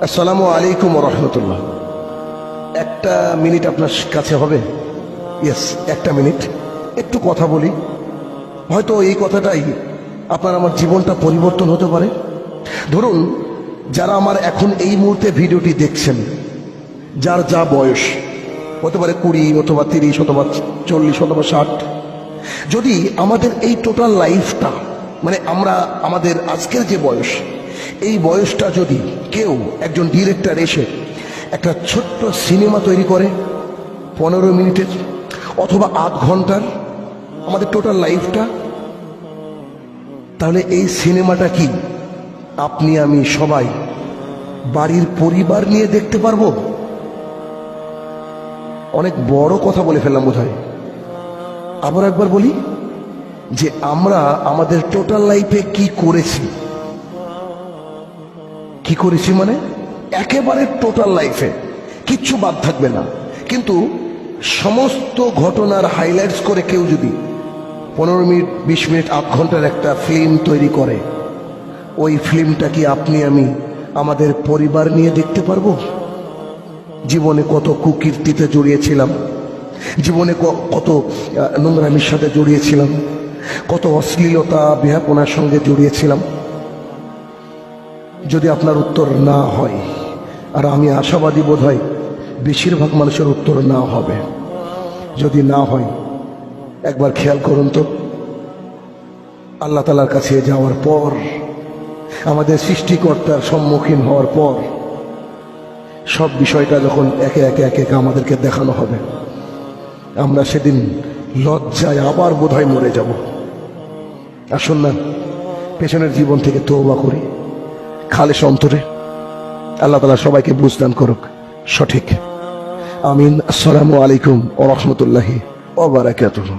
আসসালামু আলাইকুম ওয়া রাহমাতুল্লাহ। একটা মিনিট আপনার কাছে হবে? ইয়েস, একটা মিনিট একটু কথা বলি। হয়তো এই কথাটাই আপনার আমার জীবনটা পরিবর্তন হতে পারে। ধরুন, যারা আমার এখন এই মুহূর্তে ভিডিওটি দেখছেন, যার যা বয়স হতে পারে 20 অথবা 30 অথবা 40 অথবা 60, যদি আমাদের এই টোটাল লাইফটা মানে আমরা আমাদের আজকের যে বয়স, এই বয়সটা যদি কেউ একজন ডিরেক্টর এসে একটা ছোট্ট সিনেমা তৈরি করে 15 মিনিটের অথবা আধ ঘন্টার আমাদের টোটাল লাইফটা, তাহলে এই সিনেমাটা কি আপনি আমি সবাই বাড়ির পরিবার নিয়ে দেখতে পারবো? অনেক বড় কথা বলে ফেললাম বোধহয়। আবার একবার বলি যে আমরা আমাদের টোটাল লাইফে কি করেছি, কি করেছি মানে একেবারে টোটাল লাইফে কিচ্ছু বাদ থাকবে না। কিন্তু সমস্ত ঘটনার হাইলাইটস করে কেউ যদি 15 মিনিট 20 মিনিট আধ ঘন্টার একটা ফিল্ম তৈরি করে, ওই ফিল্মটা কি আপনি আমি আমাদের পরিবার নিয়ে দেখতে পারবো? জীবনে কত কুকীর্তিতে জড়িয়েছিলাম, জীবনে কত নোংরামির সাথে জড়িয়েছিলাম, কত অশ্লীলতা বেহাপনার সঙ্গে জড়িয়েছিলাম। যদি আপনার উত্তর না হয়, আর আমি আশাবাদী বোধ হয় বেশিরভাগ মানুষের উত্তর না হবে, যদি না হয় একবার খেয়াল করুন তো, আল্লাহ তাআলার কাছে যাওয়ার পর, আমাদের সৃষ্টিকর্তার সম্মুখীন হওয়ার পর সব বিষয়টা যখন একে একে একে একে আমাদেরকে দেখানো হবে, আমরা সেদিন লজ্জায় আবার বোধহয় মরে যাব। আসুন না পেছনের জীবন থেকে তওবা করি খালেস অন্তরে। আল্লাহ তাআলা সবাইকে বুঝদান করুক সঠিক। আমিন। আসসালামু আলাইকুম ওয়া রাহমাতুল্লাহি ওয়া বারাকাতুহু।